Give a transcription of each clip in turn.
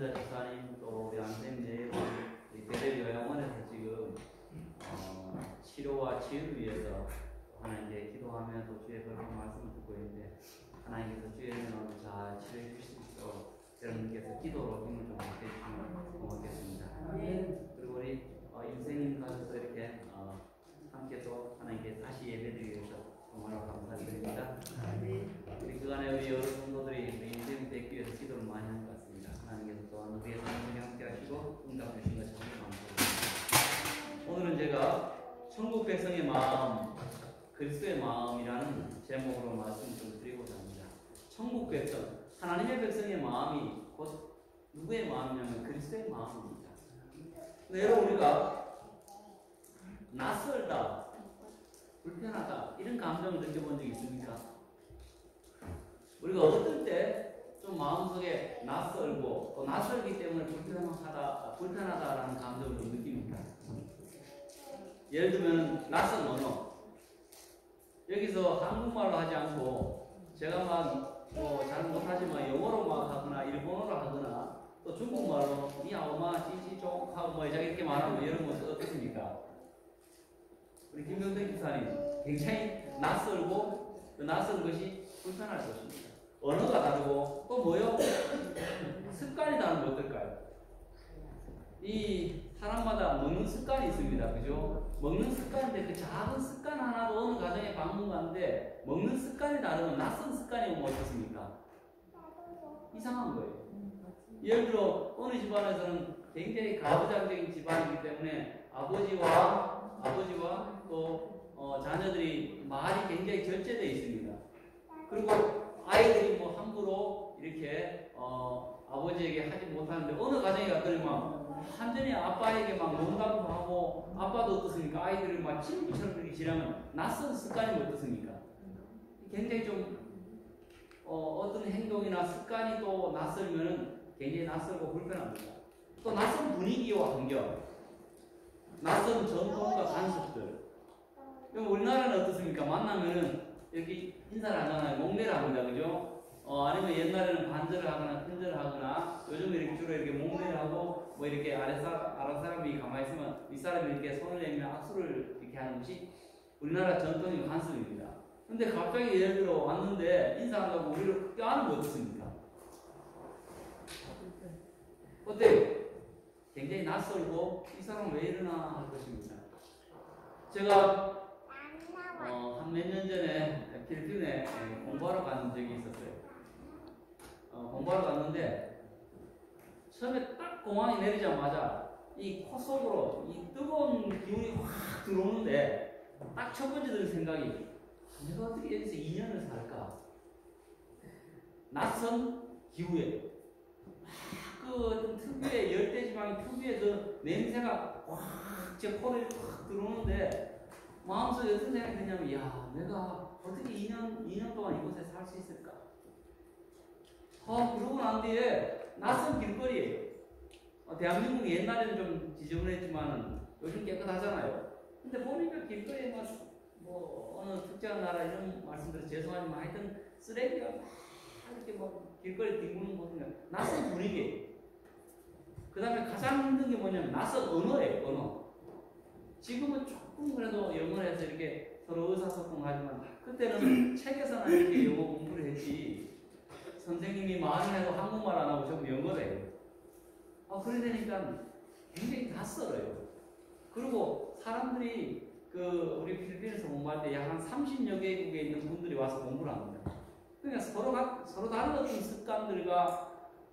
이문자 집사님 또 우리 안쌤 우리 대대 요양원에서 지금 치료와 치유를 위해서 하나님께 기도하면서 주의 그런 말씀을 듣고 있는데 하나님께서 주의 명을 잘 치료해 주실 수 있도록 여러분께서 기도로 힘을 좀 받게 해주시면 고맙겠습니다. 그리고 우리 임생님 가셔서 이렇게 함께 또 하나님께 다시 예배드리기 위해서 정말로 감사드립니다. 우리 그간에 우리 여러 성도들이 우리 인생 뵙기 위해서 기도를 많이 한 것 같습니다. 하나님께서 또한 우리의 삶을 함께 하시고 응답 주신 것 참 감사드립니다. 오늘은 제가 천국 백성의 마음, 그리스도의 마음이라는 제목으로 말씀을 좀 드리고자 합니다. 천국 백성, 하나님의 백성의 마음이 곧 누구의 마음이냐면 그리스도의 마음입니다. 근데 여러분 우리가 낯설다, 불편하다 이런 감정을 느껴본 적이 있습니까? 우리가 어떨 때 좀 마음속에 낯설고 또 낯설기 때문에 불편하다라는 감정을 좀 느낍니다. 예를 들면 낯선 언어, 여기서 한국말로 하지 않고 제가 막 잘 못하지만 영어로 막 하거나 일본어로 하거나 또 중국말로 니하오마 지지종 하고 이렇게 말하면 여러분 어떻습니까? 우리 김병덕 기사님 굉장히 낯설고 그 낯선 것이 불편할 것입니다. 언어가 다르고 또 뭐요? 습관이 다르면 어떨까요? 이 사람마다 먹는 습관이 있습니다. 그죠? 먹는 습관인데 그 작은 습관 하나도 어느 가정에 방문 가는데 먹는 습관이 다르면 낯선 습관이 오면 어떻습니까? 이상한 거예요. 예를 들어 어느 집안에서는 굉장히 가부장적인 집안이기 때문에 아버지와 또 자녀들이 말이 굉장히 절제되어 있습니다. 그리고 아이들이 뭐 함부로 이렇게 아버지에게 하지 못하는데 어느 가정에 갔더니 막 완전히 아빠에게 막 농담도 하고 아빠도 어떻습니까? 아이들을 막 친구처럼 그렇게 지내면 낯선 습관이 어떻습니까? 굉장히 좀 어떤 행동이나 습관이 또 낯설면은 굉장히 낯설고 불편합니다. 또 낯선 분위기와 환경, 낯선 전통과 간섭들. 그럼 우리나라는 어떻습니까? 만나면은 이렇게 인사를 하잖아요. 목례를 합니다. 그죠? 아니면 옛날에는 반절을 하거나 편절을 하거나 요즘은 이렇게 주로 이렇게 목례를 하고 뭐 이렇게 아랫사람이 가만히 있으면 윗사람이 이렇게 손을 내밀면 악수를 이렇게 하는 것이 우리나라 전통의 관습입니다. 근데 갑자기 예를 들어 왔는데 인사한다고 우리를 껴안으면 어떻습니까? 어때요? 굉장히 낯설고 이 사람 왜 이러나 할 것입니다. 제가 한 몇 년 전에 필리핀에 공부하러 간 적이 있었어요. 공부하러 갔는데 처음에 딱 공항에 내리자마자 이 코 속으로 이 뜨거운 기운이 확 들어오는데 딱 첫 번째 드는 생각이 내가 어떻게 여기서 2년을 살까? 낯선 기후에 그 특유의 열대지방의 특유의 그 냄새가 확 제 코를 확 들어오는데 마음속에 어떤 생각이 드냐면 야 내가 어떻게 2년 동안 이곳에 살 수 있을까? 그러고 난 뒤에 낯선 길거리예요. 대한민국이 옛날에는 좀 지저분했지만 요즘 깨끗하잖아요. 근데 보니까 길거리에 뭐 어느 특정한 나라 이런 말씀드려서 죄송하지만 하여튼 쓰레기가 막 이렇게 뭐 길거리 뒹구는 곳은 낯선 분위기예요. 그 다음에 가장 힘든 게 뭐냐면 낯선 언어예요. 언어. 지금은 조금 그래도 영어를 해서 이렇게 서로 의사소통하지만 그때는 책에서나 이렇게 영어 공부를 했지 선생님이 말을 해도 한국말 안 하고 전부 영어를 해요. 그러니까 굉장히 낯설어요. 그리고 사람들이 우리 필리핀에서 공부할 때 약 한 30여 개국에 있는 분들이 와서 공부를 합니다. 그러니까 서로 다른 어떤 습관들과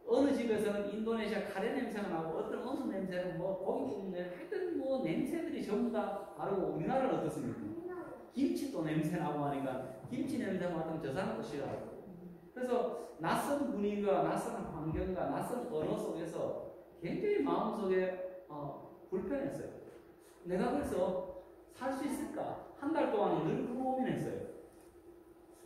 어느 집에서는 인도네시아 카레 냄새가 나고 어떤 냄새는 뭐 고기 굽는 냄새, 하여튼 뭐 냄새들이 전부 다 다르고 우리나라는 어떻습니까? 김치도 냄새 나고 하니까 김치 냄새 맡으면 저 사람도 싫어하고. 그래서 낯선 분위기와 낯선 환경과 낯선 언어 속에서 굉장히 마음속에 불편했어요. 내가 그래서 살 수 있을까? 한 달 동안 늘 그 고민했어요.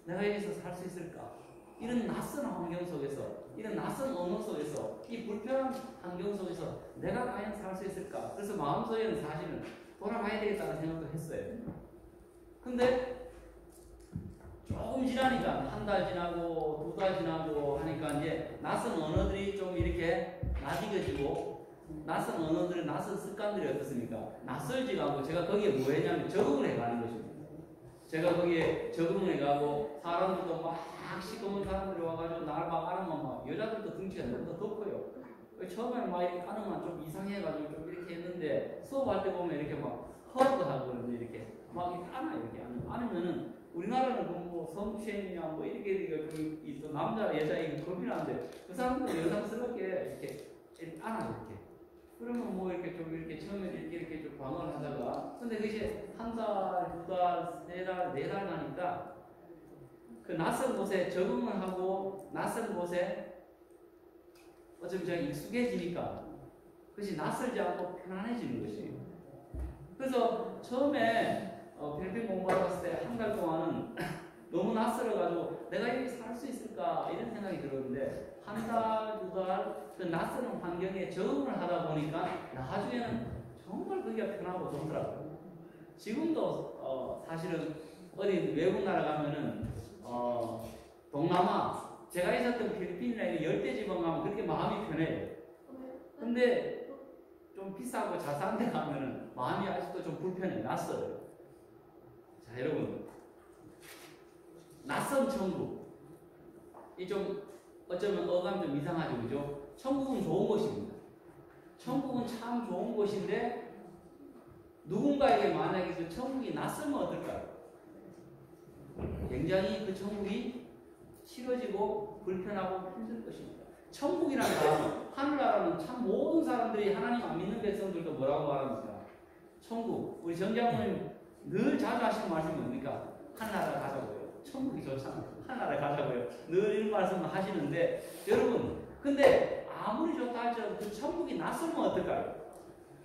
내가 여기서 살 수 있을까? 이런 낯선 환경 속에서, 이런 낯선 언어 속에서, 이 불편한 환경 속에서 내가 과연 살 수 있을까? 그래서 마음속에는 사실은 돌아가야 되겠다는 생각도 했어요. 근데 조금 조금 지나니까 한 달 지나고 2달 지나고 하니까 이제 낯선 언어들이 좀 이렇게 낯익어지고 낯선 언어들은 낯선 습관들이 어떻습니까? 낯설지가 않고 제가 거기에 뭐 했냐면 적응을 해가는 것입니다. 제가 거기에 적응을 해가고 사람들도 막 시커먼 사람들이 와가지고 나를 막 안으면 막 여자들도 등치가 너무 더 커요. 처음에는 막 이렇게 안으면 좀 이상해가지고 좀 이렇게 했는데 수업할 때 보면 이렇게 막 허락도 하거든요. 이렇게 막 이렇게 안아요. 이렇게 안으면은 우리나라는 뭐 성추행이냐 뭐 이렇게 또 남자 여자 이게 겁이 나는데 그 사람들은 여성스럽게 이렇게 안아요. 이렇게. 그러면 뭐 이렇게 좀 이렇게 처음에 이렇게 좀 방어를 하다가 근데 그게 한 달, 2달, 3달, 4달 가니까 그 낯선 곳에 적응을 하고 낯선 곳에 어차피 제가 익숙해지니까 그것이 낯설지 않고 편안해지는 것이에요. 그래서 처음에 필리핀 공부하러 갔을 때 한 달 동안은 너무 낯설어가지고 내가 여기 살 수 있을까 이런 생각이 들었는데 한 달, 2달 그 낯선 환경에 적응을 하다 보니까 나중에는 정말 그게 편하고 좋더라고요. 지금도 사실은 어디 외국 나라 가면은 동남아 제가 있었던 필리핀이나 열대지방 가면 그렇게 마음이 편해요. 근데 좀 비싸고 자세한 데 가면은 마음이 아직도 좀 불편해요. 낯설어요. 자, 여러분. 낯선 천국. 이 좀 어쩌면 어감 좀 이상하죠. 그죠? 천국은 좋은 곳입니다. 천국은 참 좋은 곳인데 누군가에게 만약에 그 천국이 낯설면 어떨까요? 굉장히 그 천국이 싫어지고 불편하고 힘들 것입니다. 천국이라는 단어, 하늘나라는 참 모든 사람들이 하나님 안 믿는 백성들도 뭐라고 말합니까? 천국. 우리 정장모님 늘 자주 하시는 말씀이 뭡니까? 하늘나라 가자고요. 천국이 좋잖아요. 하늘나라 가자고요. 늘 이런 말씀을 하시는데 여러분, 근데 아무리 좋다 할지라도 그 천국이 낯설면 어떨까요?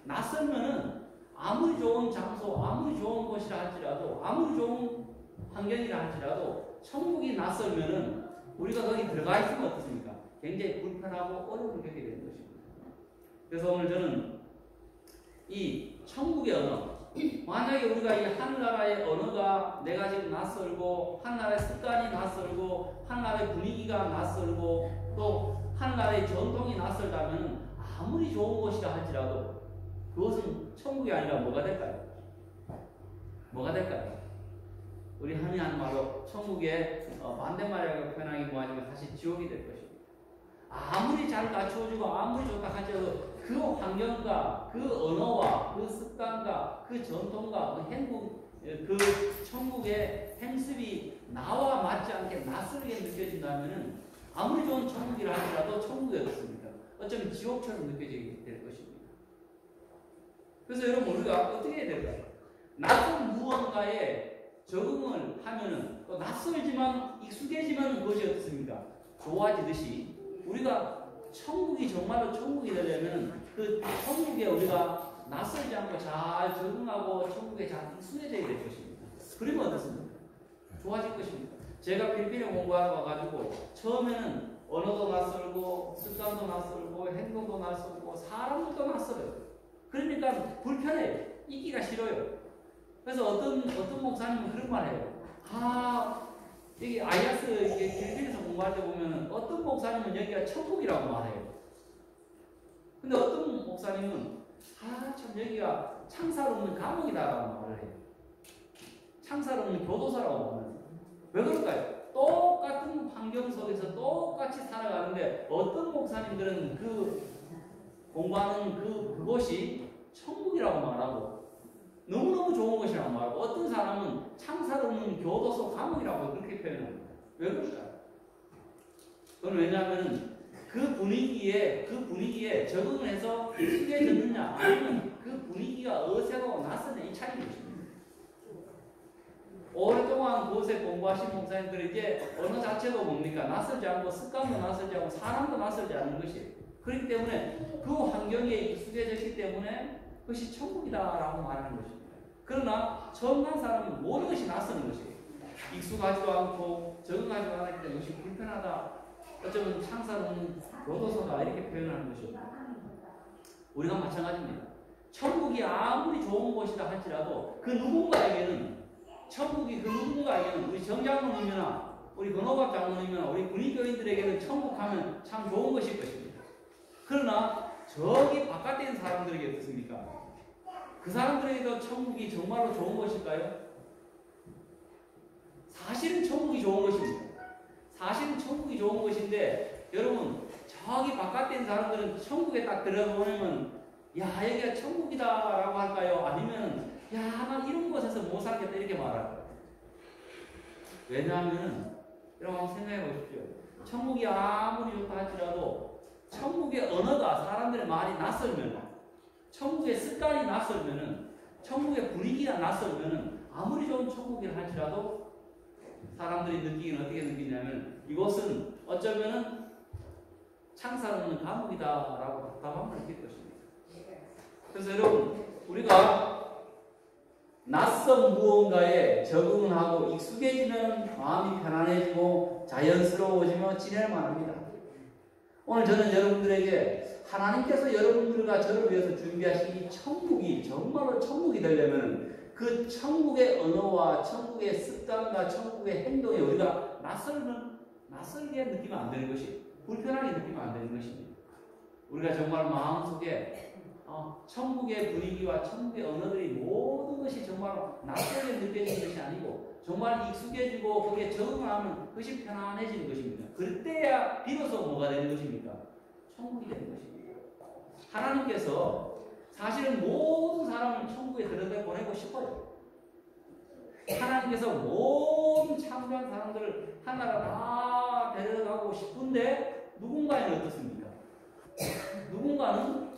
낯설면은 아무리 좋은 장소, 아무리 좋은 곳이라 할지라도 아무리 좋은 환경이라 할지라도 천국이 낯설면은 우리가 거기 들어가 있으면 어떻습니까? 굉장히 불편하고 어려움을 겪게 되는 것입니다. 그래서 오늘 저는 이 천국의 언어, 만약에 우리가 이 하늘나라의 언어가 내가 지금 낯설고 하늘나라의 습관이 낯설고 하늘나라의 분위기가 낯설고 또 하늘나라의 전통이 낯설다면 아무리 좋은 곳이라 할지라도 그것은 천국이 아니라 뭐가 될까요? 뭐가 될까요? 우리 흔히 하는 말로 천국의 반대말이라고 표현하기 뭐하지만 사실 지옥이 될 것입니다. 아무리 잘 갖추어주고 아무리 좋다 할지라도 그 환경과 그 언어와 그 습관과 그 전통과 그 행복, 그 천국의 행습이 나와 맞지 않게 낯설게 느껴진다면 아무리 좋은 천국이라 할지라도 천국이 어떻습니까? 어쩌면 지옥처럼 느껴지게 될 것입니다. 그래서 여러분 우리가 어떻게 해야 될까요? 낯선 무언가에 적응을 하면은 또 낯설지만 익숙해지면 그것이 어떻습니까? 좋아지듯이 우리가 천국이 정말로 천국이 되려면 그 천국에 우리가 낯설지 않고 잘 적응하고 천국에 잘 익숙해져야 될 것입니다. 그러면 어떻습니까? 좋아질 것입니다. 제가 필리핀에 공부하러 와가지고 처음에는 언어도 낯설고 습관도 낯설고 행동도 낯설고 사람들도 낯설어요. 그러니까 불편해요. 있기가 싫어요. 그래서 어떤 목사님은 그런 말 해요. 이게 아이아스 이게 필리핀에서 공부할 때 보면 어떤 목사님은 여기가 천국이라고 말해요. 근데 어떤 목사님은 참 여기가 창살 없는 감옥이다라고 말을 해요. 창살 없는 교도소라고 말해요. 왜 그럴까요? 똑같은 환경 속에서 똑같이 살아가는데 어떤 목사님들은 그 공부하는 그곳이 천국이라고 말하고 너무너무 좋은 것이라고 말하고 어떤 사람은 창살 없는 교도소 감옥이라고 그렇게 표현합니다. 왜 그럴까요? 그건 왜냐하면 그 분위기에 적응을 해서 익숙해졌느냐 아니면 그 분위기가 어색하고 낯선 이 차이인 것입니다. 오랫동안 그곳에 공부하신 목사님들이 이제 언어 자체도 뭡니까? 낯설지 않고 습관도 낯설지 않고 사람도 낯설지 않는 것이에요. 그렇기 때문에 그 환경에 익숙해졌기 때문에 그것이 천국이다라고 말하는 것입니다. 그러나 처음 간 사람은 모든 것이 낯선 것이에요. 익숙하지도 않고 적응하지도 않았기 때문에 그것이 불편하다. 어쩌면 창살 없는 교도소다 이렇게 표현하는 것입니다. 우리가 마찬가지입니다. 천국이 아무리 좋은 곳이다 할지라도 그 누군가에게는 천국이 그 누군가에게는 우리 정장모님이나 우리 건호밥 장로님이나 우리 군인교인들에게는 천국 하면 참 좋은 것일 것입니다. 그러나 저기 바깥에 있는 사람들에게 어떻습니까? 그 사람들에게도 천국이 정말로 좋은 것일까요? 사실은 천국이 좋은 것입니다. 사실은 천국이 좋은 것인데 여러분 저기 바깥에 있는 사람들은 천국에 딱 들어보면 야 여기가 천국이다 라고 할까요? 아니면 야 난 이런 곳에서 못 살겠다 이렇게 말할까요? 왜냐하면 여러분 한번 생각해 보십시오. 천국이 아무리 좋다 할지라도 천국의 언어가 사람들의 말이 낯설면, 천국의 습관이 낯설면, 천국의 분위기가 낯설면 아무리 좋은 천국이라 할지라도 사람들이 느끼기는 어떻게 느끼냐면 이곳은 어쩌면은 창살 없는 감옥이다라고 답답함을 느낄 것입니다. 그래서 여러분 우리가 낯선 무언가에 적응하고 익숙해지면 마음이 편안해지고 자연스러워지며 지낼만 합니다. 오늘 저는 여러분들에게 하나님께서 여러분들과 저를 위해서 준비하신 이 천국이 정말로 천국이 되려면 그 천국의 언어와 천국의 습관과 천국의 행동에 우리가 낯설게 느끼면 안 되는 것이, 불편하게 느끼면 안 되는 것입니다. 우리가 정말 마음속에 천국의 분위기와 천국의 언어들이 모든 것이 정말 낯설게 느껴지는 것이 아니고 정말 익숙해지고 거기에 적응하면 그것이 편안해지는 것입니다. 그때야 비로소 뭐가 되는 것입니까? 천국이 되는 것입니다. 하나님께서 사실은 모든 사람을 천국에 데려다 보내고 싶어요. 하나님께서 모든 참된 사람들을 하나로 다 데려가고 싶은데 누군가는 어떻습니까? 누군가는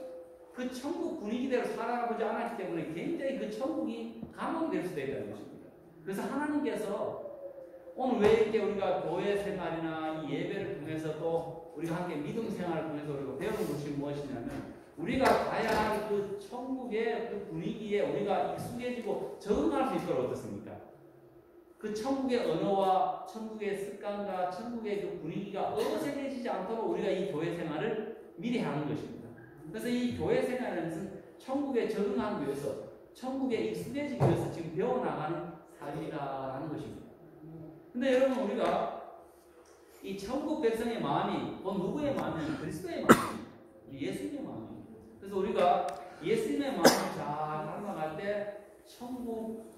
그 천국 분위기대로 살아가지 않았기 때문에 굉장히 그 천국이 감옥될 수도 있다는 것입니다. 그래서 하나님께서 오늘 왜 이렇게 우리가 교회 생활이나 이 예배를 통해서 또 우리가 함께 믿음 생활을 통해서 우리가 배우는 것이 무엇이냐면 우리가 가야 할 그 천국의 그 분위기에 우리가 익숙해지고 적응할 수 있도록 어떻습니까? 그 천국의 언어와 천국의 습관과 천국의 그 분위기가 어색해지지 않도록 우리가 이 교회 생활을 미리 하는 것입니다. 그래서 이 교회 생활은 천국에 적응하기 위해서, 천국에 익숙해지기 위해서 지금 배워나가는 삶이라는 것입니다. 근데 여러분 우리가 이 천국 백성의 마음이 누구의 마음이냐면 그리스도의 마음입니다. 예수님의 마음입니다. 그래서 우리가 예수님의 마음을 잘 닮아갈 때 천국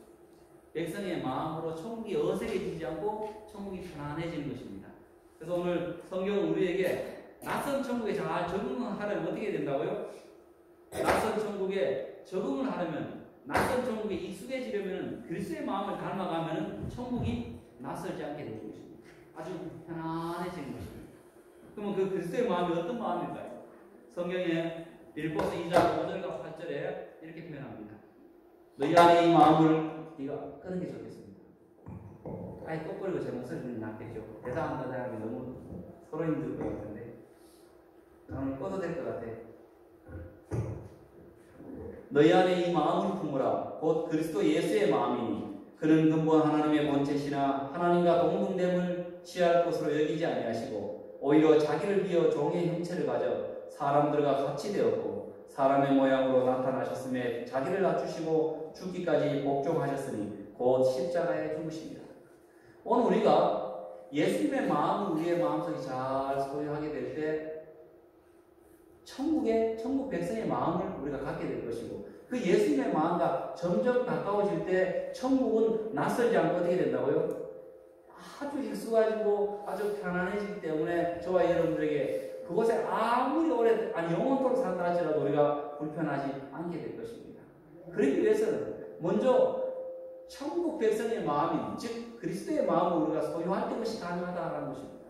백성의 마음으로 천국이 어색해지지 않고 천국이 편안해지는 것입니다. 그래서 오늘 성경은 우리에게 낯선 천국에 잘 적응을 하려면 어떻게 된다고요? 낯선 천국에 적응을 하려면, 낯선 천국에 익숙해지려면 그리스도의 마음을 닮아가면 천국이 낯설지 않게 되는 것입니다. 아주 편안해지는 것입니다. 그러면 그 그리스도의 마음이 어떤 마음일까요? 성경에 빌보서 2장 5절과 8절에 이렇게 표현합니다. 너희 안에 이 마음을 네가 끄는 게 좋겠습니다. 아예 똑버리고 제 목소리는 낫겠죠. 대단하다 대하면 너무 서로 힘들 것 같은데 오늘 꺼도 될 것 같아. 너희 안에 이 마음을 품으라. 곧 그리스도 예수의 마음이니 그는 근본 하나님의 본체시나 하나님과 동등됨을 취할 것으로 여기지 아니하시고 오히려 자기를 비어 종의 형체를 가져 사람들과 같이 되었고 사람의 모양으로 나타나셨음에 자기를 낮추시고 죽기까지 복종하셨으니 곧 십자가에 죽으십니다. 오늘 우리가 예수님의 마음을 우리의 마음속에 잘 소유하게 될 때 천국 백성의 마음을 우리가 갖게 될 것이고 그 예수님의 마음과 점점 가까워질 때 천국은 낯설지 않고 어떻게 된다고요? 아주 익숙해지고 아주 편안해지기 때문에 저와 여러분들에게 그곳에 아무리 오래 영원토록 산다 할지라도 우리가 불편하지 않게 될 것입니다. 그러기 위해서는 먼저 천국 백성의 마음인 즉 그리스도의 마음을 우리가 소유할 때 그것이 가능하다는 것입니다.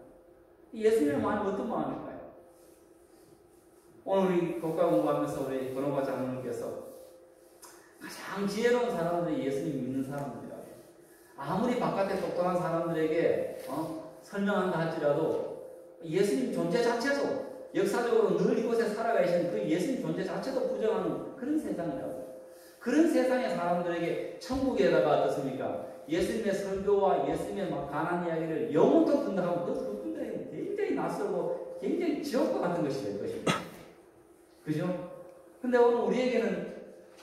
예수님의 마음이 어떤 마음일까요? 오늘 우리 교과 공부하면서 우리 권호가 장로님께서 가장 지혜로운 사람들이 예수님 믿는 사람들이라고. 아무리 바깥에 똑똑한 사람들에게 설명한다 할지라도 예수님 존재 자체도 역사적으로 늘 이곳에 살아계신 그 예수님 존재 자체도 부정하는 그런 세상이라고. 그런 세상의 사람들에게 천국에다가 어떻습니까? 예수님의 설교와 예수님의 가난 이야기를 영원토록 듣는다 하면 그분들에게 굉장히 낯설고 굉장히 지옥과 같은 것이 될 것입니다. 그죠? 근데 오늘 우리에게는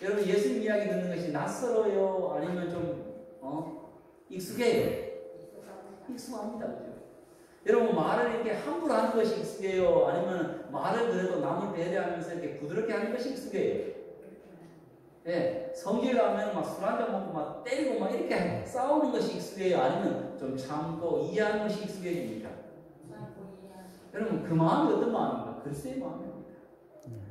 여러분 예수님 이야기 듣는 것이 낯설어요? 아니면 좀 익숙해요? 익숙합니다. 그죠? 여러분, 말을 이렇게 함부로 하는 것이 익숙해요? 아니면 말을 그래도 남을 배려하면서 이렇게 부드럽게 하는 것이 익숙해요? 예, 성질 나면 막 술 한잔 먹고 막 때리고 막 이렇게 싸우는 것이 익숙해요? 아니면 좀 참고 이해하는 것이 익숙해집니까? 여러분, 그 마음이 어떤 마음입니까? 그리스도의 마음입니다.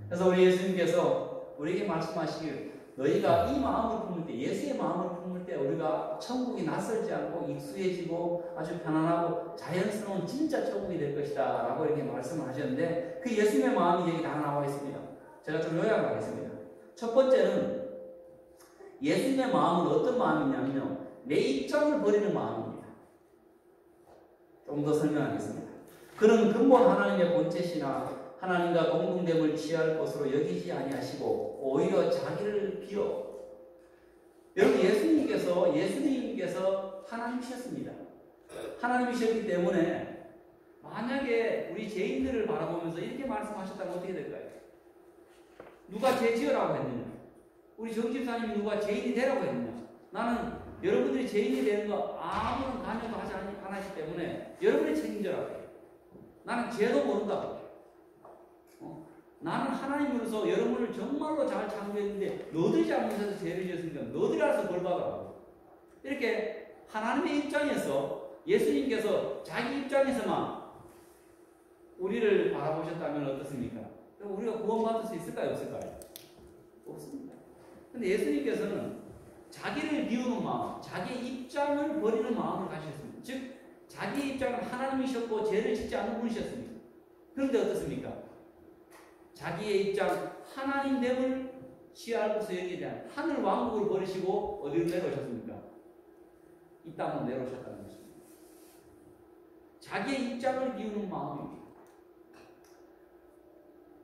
그래서 우리 예수님께서 우리에게 말씀하시길, 너희가 이 마음을 품을 때, 예수의 마음을 품을 때 우리가 천국이 낯설지 않고 익숙해지고 아주 편안하고 자연스러운 진짜 천국이 될 것이다 라고 이렇게 말씀을 하셨는데, 그 예수님의 마음이 여기 다 나와 있습니다. 제가 좀 요약하겠습니다. 첫 번째는 예수님의 마음은 어떤 마음이냐면요, 내 입장을 버리는 마음입니다. 좀 더 설명하겠습니다. 그는 근본 하나님의 본체시나 하나님과 동등됨을 취할 것으로 여기지 아니하시고 오히려 자기를 비워. 여러분, 예수님께서 하나님이셨습니다. 하나님이셨기 때문에 만약에 우리 죄인들을 바라보면서 이렇게 말씀하셨다면 어떻게 될까요? 누가 죄 지으라고 했느냐? 우리 정집사님이 누가 죄인이 되라고 했느냐? 나는 여러분들이 죄인이 되는 거 아무런 관여도 하지 않았기 때문에 여러분이 책임져라고 해요. 나는 죄도 모른다고. 나는 하나님으로서 여러분을 정말로 잘 창조했는데 너들이 잘못해서 죄를 지었으니까 너들이 알아서 벌 받아라. 이렇게 하나님의 입장에서, 예수님께서 자기 입장에서만 우리를 바라보셨다면 어떻습니까? 그럼 우리가 구원받을 수 있을까요? 없을까요? 없습니다. 근데 예수님께서는 자기를 비우는 마음, 자기 입장을 버리는 마음을 가지셨습니다. 즉, 자기 입장은 하나님이셨고 죄를 짓지 않는 분이셨습니다. 그런데 어떻습니까? 자기의 입장, 하나님됨을 취할 것을 여기에 대한 하늘 왕국을 버리시고 어디로 내려오셨습니까? 이 땅으로 내려오셨다는 것입니다. 자기의 입장을 비우는 마음입니다.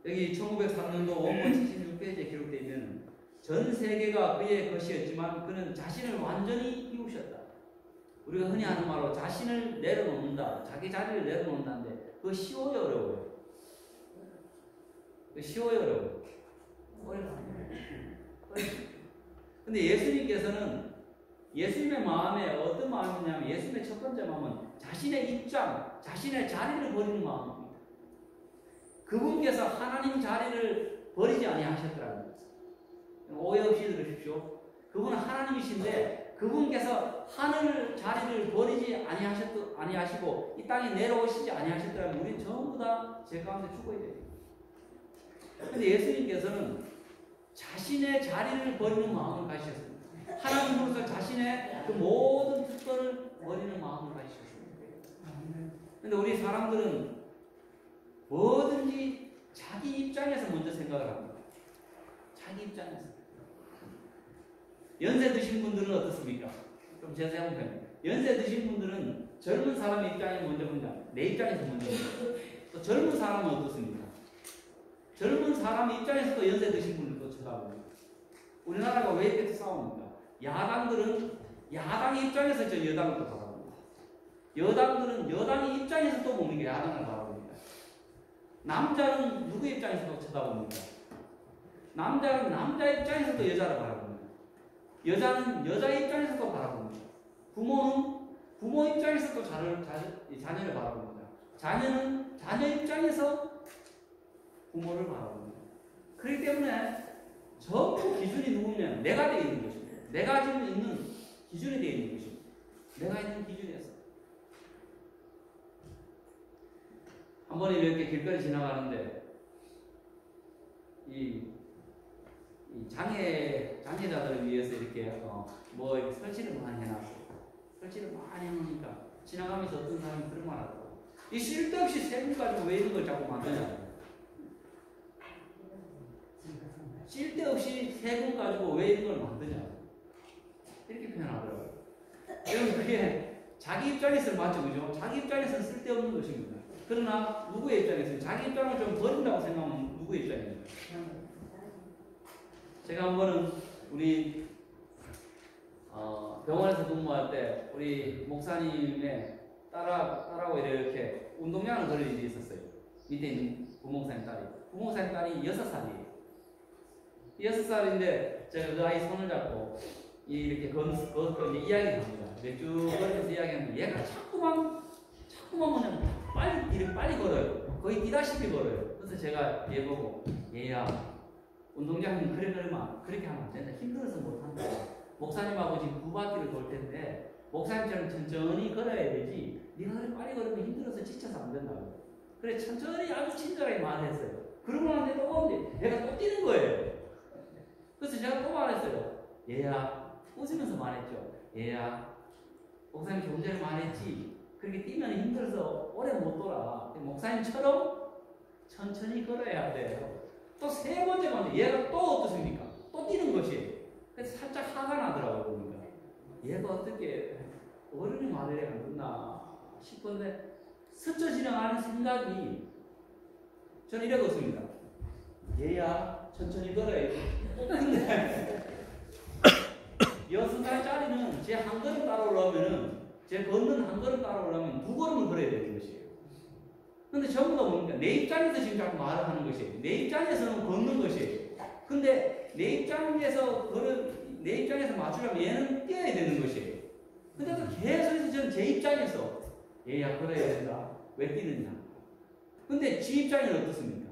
여기 1903년도 원고 76페이지에 기록되어 있는, 전 세계가 그의 것이었지만 그는 자신을 완전히 비우셨다. 우리가 흔히 하는 말로 자신을 내려놓는다, 자기 자리를 내려놓는다는데 그거 쉬워요, 어려워요? 쉬워요, 어려워요? 근데 예수님께서는, 예수님의 마음에 어떤 마음이냐면, 예수님의 첫 번째 마음은 자신의 입장, 자신의 자리를 버리는 마음입니다. 그분께서 하나님 자리를 버리지 아니하셨더라는 거죠. 오해 없이 들으십시오. 그분은 하나님이신데 그분께서 하늘 자리를 버리지 아니하시고 이 땅에 내려오시지 아니하셨더라면 우리는 전부 다 죄 가운데 죽어야 돼요. 그런데 예수님께서는 자신의 자리를 버리는 마음을 가지셨습니다. 하나님으로서 자신의 그 모든 특권을 버리는 마음을 가지셨습니다. 그런데 우리 사람들은 뭐든지 자기 입장에서 먼저 생각을 합니다. 자기 입장에서. 연세 드신 분들은 어떻습니까? 좀 자세한 편입니다. 연세 드신 분들은 젊은 사람의 입장에 먼저 본다. 내 입장에서 먼저 본다. 또 젊은 사람은 어떻습니까? 젊은 사람의 입장에서도 연세 드신 분들도 쳐다봅니다. 우리나라가 왜 이렇게 싸웁니까? 야당들은 야당의 입장에서 저 여당을 또 바라봅니다. 여당들은 여당의 입장에서 또 보는 게 야당을 바라봅니다. 남자는 누구 입장에서도 쳐다봅니다. 남자는 남자 입장에서도 여자를 바라봅니다. 여자는 여자 입장에서도 바라봅니다. 부모는 부모 입장에서도 자녀를 바라봅니다. 자녀는 자녀 입장에서 부모를 바라봅니다. 그렇기 때문에 전부 기준이 누구냐? 내가 되어 있는 것입니다. 내가 지금 있는 기준이 되어 있는 것입니다. 내가 있는 기준에서. 한 번에 이렇게 길거리 지나가는데 이 장애자들을 위해서 이렇게 뭐 설치를 많이 해놨어요. 설치를 많이 해놓으니까 지나가면서 어떤 사람이 그런 말 하더라고요. 이 쓸데없이 세금 가지고 왜 이런 걸 자꾸 만드냐? 쓸데없이 세금 가지고 왜 이런 걸 만드냐? 이렇게 표현하더라고요. 여러분, 그게 자기 입장에서는 맞죠, 그죠? 자기 입장에서는 쓸데없는 것입니다. 그러나 누구의 입장에서는 자기 입장을 좀 버린다고 생각하면 누구의 입장입니까? 제가 한 번은 우리 병원에서 근무할 때 우리 목사님의 딸하고 이렇게 운동량을 걸을 일이 있었어요. 밑에 있는 부목사님 딸이. 부목사님 딸이 6살이에요. 6살인데 제가 그 아이 손을 잡고 이렇게 걷고 이야기를 합니다. 맥주 걸면서 이야기하는데 얘가 자꾸만 자꾸만 그냥 빨리 걸어요. 거의 뛰다시피 걸어요. 그래서 제가 얘 보고 얘야 운동장님 그렇게 하면 안 된다. 힘들어서 못한다. 목사님하고 지금 9바퀴를 돌 텐데 목사님처럼 천천히 걸어야 되지. 네가 그렇게 빨리 걸으면 힘들어서 지쳐서 안 된다고. 그래 천천히 아주 친절하게 말했어요. 그러고 나는데 또 오는데 얘가 또 뛰는 거예요. 그래서 제가 또 말했어요. 얘야 웃으면서 말했죠. 얘야 목사님 조금 전에 말했지. 그렇게 뛰면 힘들어서 오래 못 돌아. 목사님처럼 천천히 걸어야 돼요. 또 세 번째 건데 얘가 또 어떻습니까? 또 뛰는 것이에요. 그래서 살짝 화가 나더라고요. 보니까 얘가 어떻게 어른이 말을 해야 듣나 싶은데 스쳐 지나가는 생각이 저는 이러거든요. 얘야 천천히 걸어야 돼. 근데 6살짜리는 제 한 걸음 따라오려면은 제 걷는 한 걸음 따라오려면 2걸음을 걸어야 되는 것이에요. 근데 전부 다 뭡니까? 내 입장에서 지금 자꾸 말을 하는 것이에요. 내 입장에서는 걷는 것이에요. 근데 내 입장에서 맞추려면 얘는 뛰어야 되는 것이에요. 근데 또 계속해서 저는 제 입장에서 얘야 걸어야 된다. 왜 뛰느냐? 근데 지 입장에는 어떻습니까?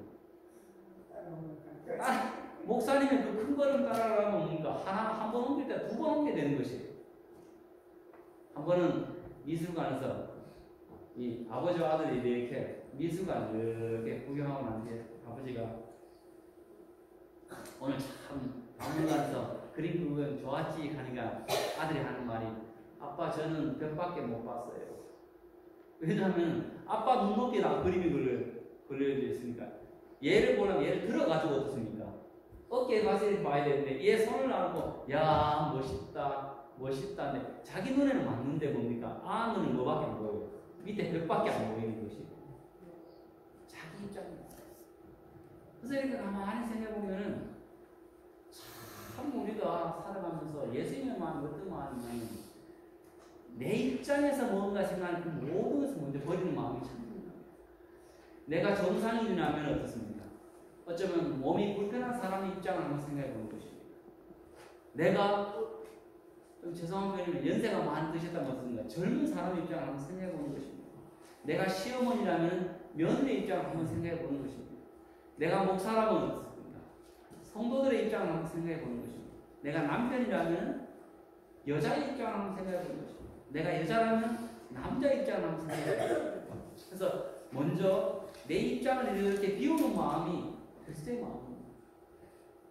목사님의 그 큰 걸음 따라가면 뭡니까? 한 번 옮길 때 2번 옮게 되는 것이에요. 한 번은 미술관에서 이 아버지와 아들이 이렇게 미술관 이렇게 구경하고 난 뒤에 아버지가 오늘 참 박물관에서 그림 구경 좋았지 하니까 아들이 하는 말이 아빠 저는 벽밖에 못 봤어요. 왜냐하면 아빠 눈높이랑 그림이 걸려져 있으니까 얘를 보려면 얘를 들어가지고 어떻습니까? 어깨에 가서 이렇게 봐야 되는데 얘 손을 안고 야 멋있다 근데 자기 눈에는 맞는데 뭡니까? 아 눈은 뭐밖에 안 보여요. 밑에 벽밖에 안 보이는 것이 자기 입장입니다. 그래서 이렇게 가만히 생각해보면은 참 우리가 살아가면서 예수님만 어떤 마음이냐면 내 입장에서 뭔가 생각하는 그 모든 것을 먼저 버리는 마음이 참 중요합니다. 내가 정상인이라면 어떻습니까? 어쩌면 몸이 불편한 사람의 입장을 한번 생각해보는 것입니다. 내가 좀 죄송한 표현이면 연세가 많이 드셨다면 어떻습니까? 젊은 사람의 입장을 한번 생각해보는 것입니다. 내가 시어머니라면 며느리의 입장을 한번 생각해보는 것입니다. 내가 목사라면 어떻습니까? 성도들의 입장을 한번 생각해보는 것입니다. 내가 남편이라면 여자의 입장을 한번 생각해보는 것입니다. 내가 여자라면 남자의 입장을 한번 생각해보는 것입니다. 그래서 먼저 내 입장을 이렇게 비우는 마음이 글쎄의 마음입니다.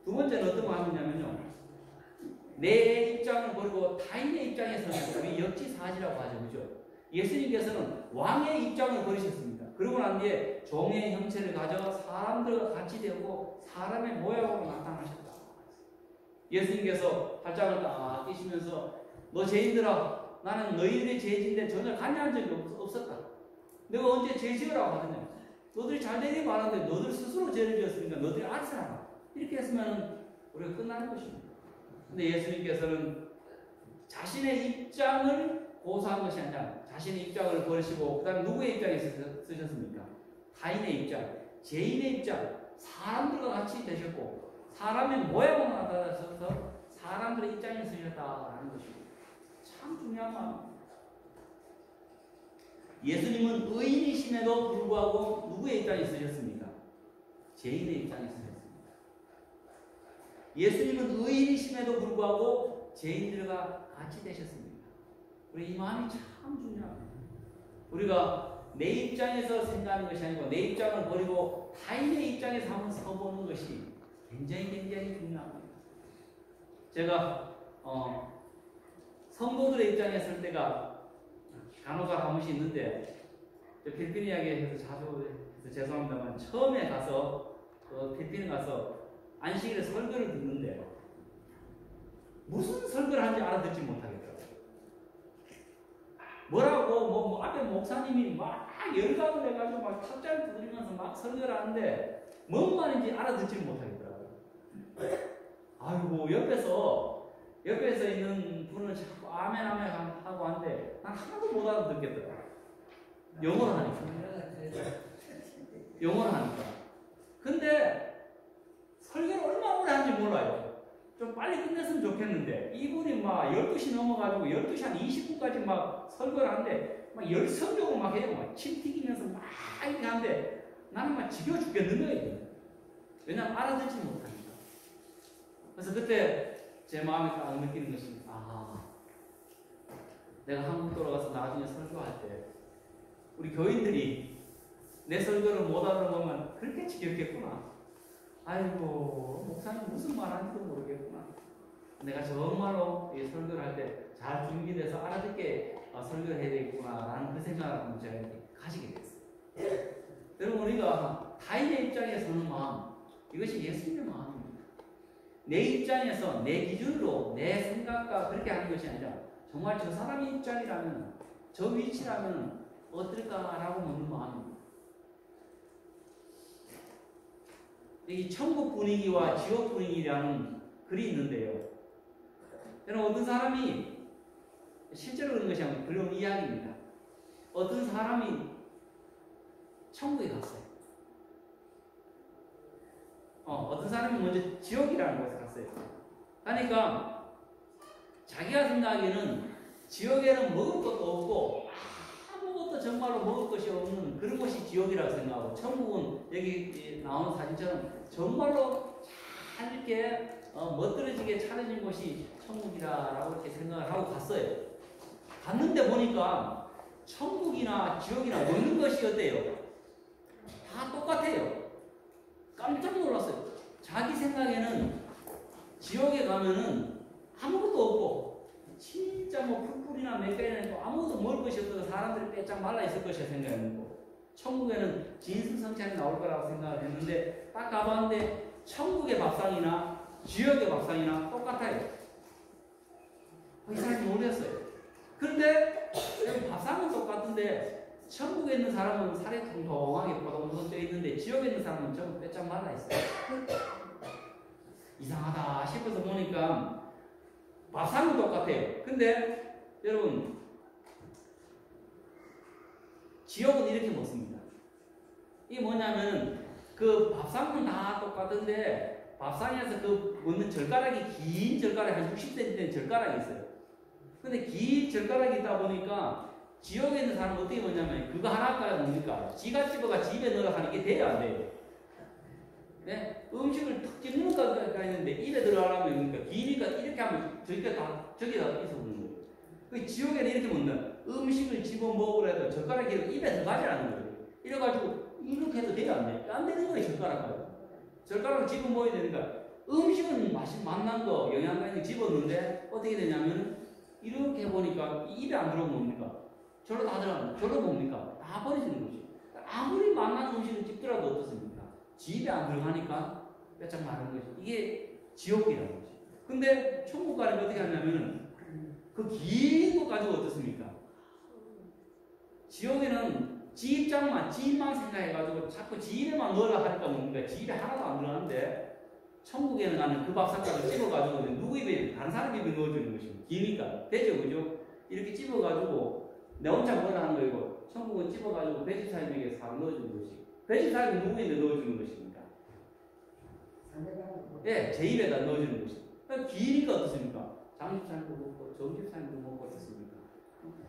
두 번째는 어떤 마음이냐면요. 내 입장을 버리고 타인의 입장에 서는 우리 역지사지라고 하죠. 그죠? 예수님께서는 왕의 입장을 버리셨습니다. 그러고 난 뒤에 종의 형체를 가져 사람들과 같이 되고 사람의 모양으로 나타나셨다. 예수님께서 팔짱을 딱 끼시면서 너 죄인들아 나는 너희들의 죄진데 전혀 관여한 적이 없었다. 내가 언제 죄 지으라고 하느냐. 너들이 잘되니 말하는데 너들 스스로 죄를 지었으니까 너들이 알아서 하라. 이렇게 했으면 우리가 끝나는 것입니다. 근데 예수님께서는 자신의 입장을 고사한 것이 아니라 자신의 입장을 버리시고 그 다음에 누구의 입장에 쓰셨습니까? 타인의 입장, 죄인의 입장, 사람들과 같이 되셨고 사람의 모양으로 나타나셔서 사람들의 입장에 쓰셨다라는 것입니다. 참 중요한 마음입니다. 예수님은 의인이심에도 불구하고 누구의 입장에 쓰셨습니까? 죄인의 입장에 쓰셨습니다. 예수님은 의인이심에도 불구하고 죄인들과 같이 되셨습니다. 우리 이 마음이 참 중요합니다. 우리가 내 입장에서 생각하는 것이 아니고 내 입장을 버리고 타인의 입장에서 한번 서보는 것이 굉장히 중요합니다. 제가 성도들의 입장에 설 때가 간혹가 한 번씩 있는데 필리핀 이야기해서 자주 해서 죄송합니다만 처음에 가서 필리핀에 가서 안식일에 설교를 듣는데 무슨 설교를 하는지 알아듣지 못하겠더라고요. 뭐라고 앞에 목사님이 막 열강을 해가지고 막 탁자를 두드리면서 막 설교를 하는데 뭔 말인지 알아듣지 못하겠더라고요. 아이고 옆에서 있는 분은 자꾸 아멘 하고 하는데 난 하나도 못 알아듣겠더라고요. 영어로 하니까. 근데 설교를 얼마나 오래 하는지 몰라요. 좀 빨리 끝냈으면 좋겠는데 이분이 막 12시 넘어가지고 12시 한 20분까지 막 설교를 하는데 막 열성적으로 막 해요. 막 침 튀기면서 막 이렇게 하는데 나는 막 지겨 죽겠는 거예요. 왜냐면 알아듣지 못하니까. 그래서 그때 제 마음에 딱 느끼는 것이, 내가 한국 돌아가서 나중에 설교할 때 우리 교인들이 내 설교를 못 알아보면 그렇게 지겹겠구나. 아이고, 목사님 무슨 말 하는지도 모르겠구나. 내가 정말로 이 설교를 할 때 잘 준비돼서 알아듣게 설교를 해야 되겠구나라는 그 생각을 제가 가지게 됐어요. 여러분, 우리가 타인의 입장에 서는 마음, 이것이 예수님의 마음입니다. 내 입장에서 내 기준으로 내 생각과 그렇게 하는 것이 아니라 정말 저 사람의 입장이라면, 저 위치라면 어떨까라고 묻는 마음입니다. 이 천국 분위기와 지옥 분위기라는 글이 있는데요. 여러분, 어떤 사람이 실제로 그런 것이 아니고 그런 이야기입니다. 어떤 사람이 천국에 갔어요. 어떤 사람이 먼저 지옥이라는 곳에 갔어요. 그러니까 자기가 생각하기에는 지옥에는 먹을 것도 없고 아무것도 정말로 먹을 것이 없는 그런 곳이 지옥이라고 생각하고, 천국은 여기 나오는 사진처럼 정말로 잘 이렇게 멋들어지게 차려진 곳이 천국이라고 이렇게 생각을 하고 갔어요. 갔는데 보니까 천국이나 지옥이나 먹는 것이 어때요? 다 똑같아요. 깜짝 놀랐어요. 자기 생각에는 지옥에 가면은 아무것도 없고 진짜 뭐 풀풀이나 맥가리나 아무것도 먹을 것이 없어서 사람들이 빼짝 말라 있을 것이라 생각했고, 천국에는 진수성찬이 나올 거라고 생각을 했는데 딱 가봤는데 천국의 밥상이나 지옥의 밥상이나 똑같아요. 이 사람이 놀랐어요. 그런데 밥상은 똑같은데 천국에 있는 사람은 살이 통통하게 포동포동 쪄 있는데 지옥에 있는 사람은 전부 빼짝 말라 있어요. 이상하다 싶어서 보니까 밥상은 똑같아요. 근데 여러분, 지옥은 이렇게 먹습니다. 이게 뭐냐면 그 밥상은 다 똑같은데 밥상에서 그 먹는 젓가락이 긴 젓가락이 한 60cm 된 젓가락이 있어요. 근데 긴 젓가락이 있다 보니까 지옥에 있는 사람은 어떻게 먹냐면 그거 하나까지 뭡니까? 지가 집어가 집에 넣으라 하는 게 돼야 안 돼요. 네? 음식을 탁 집는 것까지 있는데 입에 들어가려면 뭡니까? 기니까 이렇게 하면 저기다 있어 보는 거예요. 그 지옥에는 이렇게 먹는, 음식을 집어 먹으라 해도 젓가락이 입에 들어가지라는 거예요. 이래가지고 이렇게 해도 돼야 안 돼. 안 되는 거예요, 젓가락까지. 젓가락을 집어 먹어야 되니까 음식은 맛난 거, 영양가 있는 거 집었는데 어떻게 되냐면 이렇게 보니까 입에 안 들어오면 뭡니까? 저로 다 들어가는, 저로 뭡니까? 다 버리시는 거죠. 아무리 맛난 음식을 집더라도 어떻습니까? 집에 안 들어가니까 빼짝 마른 거죠. 이게 지옥이라는 거죠. 근데 천국 가려면 어떻게 하냐면 그 긴 거 가지고 어떻습니까? 지옥에는 지 입장만, 지만 생각해가지고 자꾸 지 입에만 넣으라 하니까 뭡니까? 지 입에 하나도 안 들어가는데 천국에는 나는 그 밥상까지 집어가지고 누구 입에, 다른 사람 입에 넣어주는 것입니다. 기니까. 되죠, 그죠? 이렇게 집어가지고 내 혼자 먹으라 하는 거이고, 천국은 집어가지고 베지사님에게 싹 넣어주는 것이고, 베지사님은 누구 입에 넣어주는 것입니까? 예, 제 입에다 넣어주는 것입니다. 그러니까 기니까 어떻습니까? 장집사님도 먹고 정집사님도 먹고 어떻습니까?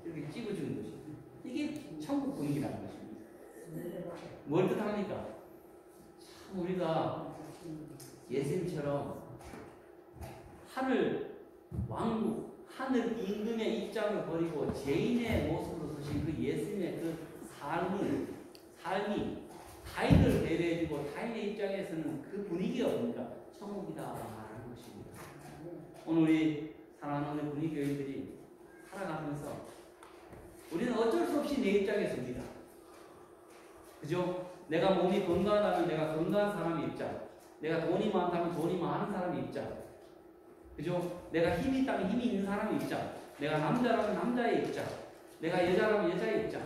이렇게 찝어주는 것입니다. 이게 천국 분위기라는 것입니다. 뭘 뜻합니까? 참 우리가 예수님처럼 하늘 왕국, 하늘 임금의 입장을 버리고 죄인의 모습으로 서신 그 예수님의 그 삶이 타인을 배려해주고 타인의 입장에서는 그 분위기가 뭡니까? 천국이다라는 것입니다. 오늘 우리 사랑하는 우리 분위기교인들이 살아가면서 우리는 어쩔 수 없이 내 입장에 섭니다. 그죠? 내가 몸이 건강하다면 내가 건강한 사람의 입장, 내가 돈이 많다면 돈이 많은 사람의 입장, 그죠? 내가 힘이 있다면 힘이 있는 사람의 입장, 내가 남자라면 남자의 입장, 내가 여자라면 여자의 입장,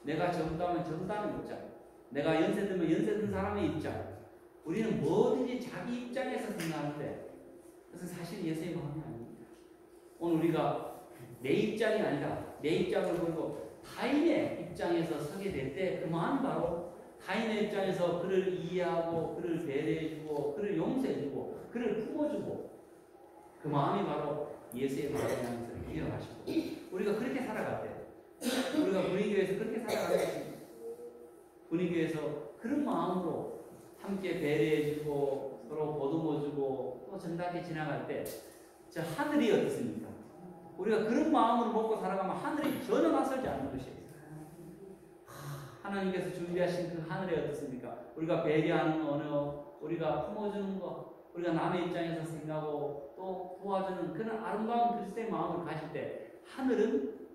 내가 젊다면 젊다는 입장, 내가 연세 들면 연세 든 사람의 입장. 우리는 뭐든지 자기 입장에서 생각하는데 그것은 사실 예수의 마음이 아닙니다. 오늘 우리가 내 입장이 아니라 내 입장을 보고 타인의 입장에서 서게 될 때 그 마음이 바로 타인의 입장에서 그를 이해하고 그를 배려해주고 그를 용서해주고 그를 품어주고 그 마음이 바로 예수의 마음이라는 것을 기억하시고 우리가 그렇게 살아갈 때 우리가 분위기에서 그렇게 살아가는 것입니다. 분위기에서 그런 마음으로 함께 배려해주고 서로 보듬어주고 또 정답게 지나갈 때 저 하늘이 어떻습니까? 우리가 그런 마음으로 먹고 살아가면 하늘이 전혀 낯설지 않는 것이에요. 하나님께서 준비하신 그 하늘이 어떻습니까? 우리가 배려하는 언어, 우리가 품어주는 것, 우리가 남의 입장에서 생각하고 또 도와주는 그런 아름다운 그리스도의 마음을 가질 때 하늘은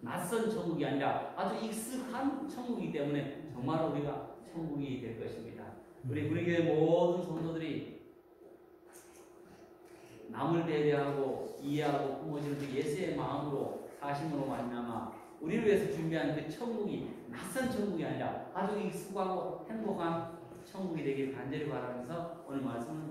낯선 천국이 아니라 아주 익숙한 천국이기 때문에 정말 우리가 천국이 될 것입니다. 우리 분위기의 모든 성도들이 남을 배려하고 이해하고 품어주는 그 예수의 마음으로 사심으로 말미암아 우리를 위해서 준비한 그 천국이 낯선 천국이 아니라 아주 익숙하고 행복한 천국이 되길 간절히 바라면서 오늘 말씀을